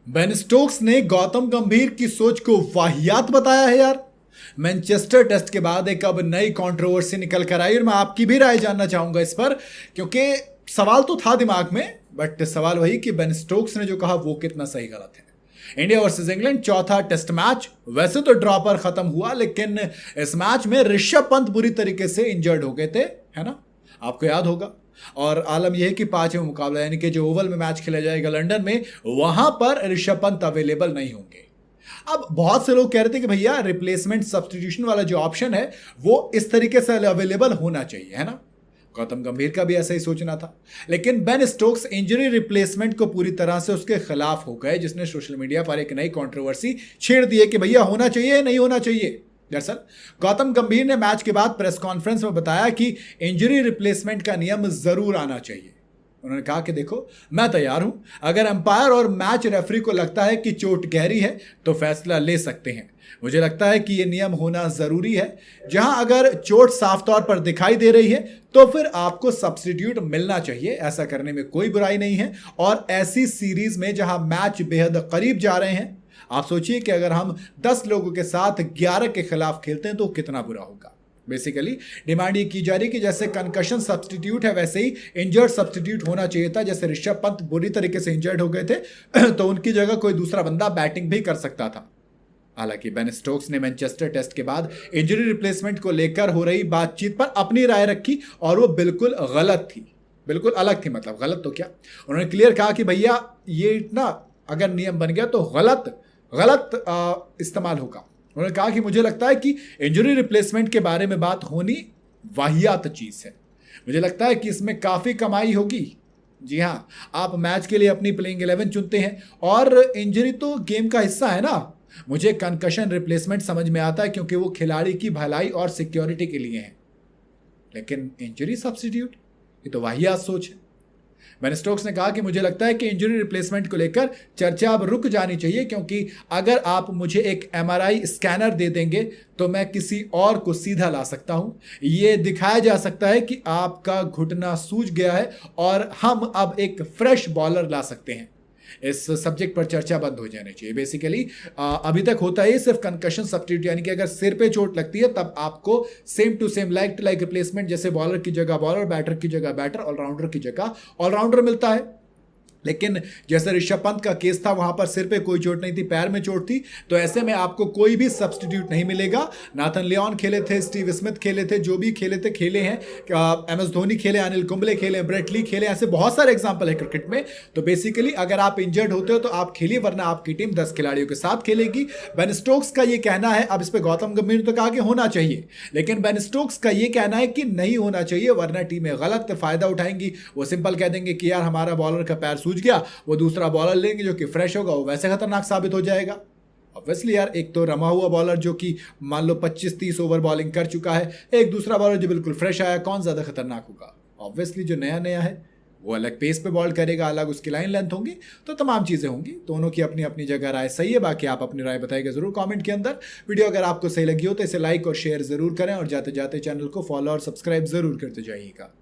Ben Stokes ने गौतम गंभीर की सोच को वाहियात बताया है यार। मैनचेस्टर टेस्ट के बाद एक अब नई कंट्रोवर्सी निकल कर आई और मैं आपकी भी राय जानना चाहूंगा इस पर, क्योंकि सवाल तो था दिमाग में, बट सवाल वही कि बेन स्टोक्स ने जो कहा वो कितना सही गलत है। इंडिया वर्सेस इंग्लैंड चौथा टेस्ट मैच वैसे तो ड्रॉ पर खत्म हुआ, लेकिन इस मैच में ऋषभ पंत बुरी तरीके से इंजर्ड हो गए थे, है ना, आपको याद होगा। और आलम यह है कि पांचवें मुकाबला यानी कि जो ओवल में मैच खेला जाएगा लंदन में, वहां पर ऋषभ पंत अवेलेबल नहीं होंगे। अब बहुत से लोग कह रहे थे कि भैया रिप्लेसमेंट सब्सटीट्यूशन वाला जो ऑप्शन है वो इस तरीके से अवेलेबल होना चाहिए, है ना। गौतम गंभीर का भी ऐसा ही सोचना था, लेकिन बेन स्टोक्स इंजरी रिप्लेसमेंट को पूरी तरह से उसके खिलाफ हो गए, जिसने सोशल मीडिया पर एक नई कंट्रोवर्सी छेड़ दी है कि भैया होना चाहिए नहीं होना चाहिए। दरअसल गौतम गंभीर ने मैच के बाद प्रेस कॉन्फ्रेंस में बताया कि इंजरी रिप्लेसमेंट का नियम जरूर आना चाहिए। उन्होंने कहा कि देखो, मैं तैयार हूं, अगर अंपायर और मैच रेफरी को लगता है कि चोट गहरी है तो फैसला ले सकते हैं। मुझे लगता है कि यह नियम होना जरूरी है, जहां अगर चोट साफ तौर पर दिखाई दे रही है तो फिर आपको सब्स्टिट्यूट मिलना चाहिए, ऐसा करने में कोई बुराई नहीं है। और ऐसी सीरीज में जहां मैच बेहद करीब जा रहे हैं, आप सोचिए कि अगर हम 10 लोगों के साथ 11 के खिलाफ खेलते हैं तो कितना बुरा होगा। बेसिकली डिमांड ये की जा रही है कि जैसे कंकशन सब्स्टिट्यूट है वैसे ही इंजर्ड सब्स्टिट्यूट होना चाहिए था। जैसे ऋषभ पंत बुरी तरीके से इंजर्ड हो गए थे तो उनकी जगह कोई दूसरा बंदा बैटिंग भी कर सकता था। हालांकि बेन स्टोक्स ने मैनचेस्टर टेस्ट के बाद इंजरी रिप्लेसमेंट को लेकर हो रही बातचीत पर अपनी राय रखी और वो बिल्कुल गलत थी, बिल्कुल अलग थी। मतलब गलत तो क्या, उन्होंने क्लियर कहा कि भैया ये ना अगर नियम बन गया तो गलत इस्तेमाल होगा। उन्होंने कहा कि मुझे लगता है कि इंजरी रिप्लेसमेंट के बारे में बात होनी वाहियात चीज है। मुझे लगता है कि इसमें काफी कमाई होगी। जी हाँ, आप मैच के लिए अपनी प्लेइंग 11 चुनते हैं और इंजरी तो गेम का हिस्सा है ना। मुझे कंकशन रिप्लेसमेंट समझ में आता है क्योंकि वो खिलाड़ी की भलाई और सिक्योरिटी के लिए है, लेकिन इंजरी सब्स्टिट्यूट, ये तो वाहियात सोच है। बेन स्टोक्स ने कहा कि मुझे लगता है कि इंजरी रिप्लेसमेंट को लेकर चर्चा अब रुक जानी चाहिए, क्योंकि अगर आप मुझे एक एमआरआई स्कैनर दे देंगे तो मैं किसी और को सीधा ला सकता हूं। यह दिखाया जा सकता है कि आपका घुटना सूज गया है और हम अब एक फ्रेश बॉलर ला सकते हैं। इस सब्जेक्ट पर चर्चा बंद हो जानी चाहिए। बेसिकली अभी तक होता है सिर्फ कंकशन सब्स्टिट्यूट, यानी कि अगर सिर पे चोट लगती है तब आपको same to same like to like replacement, जैसे बॉलर की जगह बॉलर, बैटर की जगह बैटर, ऑलराउंडर की जगह ऑलराउंडर मिलता है। लेकिन जैसे ऋषभ पंत का केस था, वहां पर सिर पे कोई चोट नहीं थी, पैर में चोट थी, तो ऐसे में आपको कोई भी सब्स्टिट्यूट नहीं मिलेगा। नाथन लियोन खेले थे, स्टीव स्मिथ खेले थे, जो भी खेले थे खेले हैं, एमएस धोनी खेले, अनिल कुंबले खेले, ब्रेट ली खेले, ऐसे बहुत सारे एग्जांपल है क्रिकेट में। तो बेसिकली अगर आप इंजर्ड होते हो तो आप खेलिए, वरना आपकी टीम 10 खिलाड़ियों के साथ खेलेगी। बेन स्टोक्स का यह कहना है, अब इस पर गौतम गंभीर ने तो कहा कि होना चाहिए, लेकिन बेन स्टोक्स का यह कहना है कि नहीं होना चाहिए, वरना टीमें गलत फायदा उठाएंगी। वो सिंपल कह देंगे कि यार हमारा बॉलर का पैर सूज गया, वो दूसरा बॉलर लेंगे जो कि फ्रेश होगा, वो वैसे खतरनाक साबित हो जाएगा। ऑब्वियसली यार, एक तो रमा हुआ बॉलर जो कि मान लो 25-30 ओवर बॉलिंग कर चुका है, एक दूसरा बॉलर जो बिल्कुल फ्रेश आया, कौन ज्यादा खतरनाक होगा। ऑब्वियसली जो नया नया है वो अलग पेस पे बॉल करेगा, अलग उसकी लाइन लेंथ होंगी, तो तमाम चीजें होंगी। दोनों की अपनी अपनी जगह राय सही है। बाकी आप अपनी राय बताइएगा जरूर कमेंट के अंदर। वीडियो अगर आपको सही लगी हो तो इसे लाइक और शेयर जरूर करें और जाते जाते चैनल को फॉलो और सब्सक्राइब जरूर करते जाइएगा।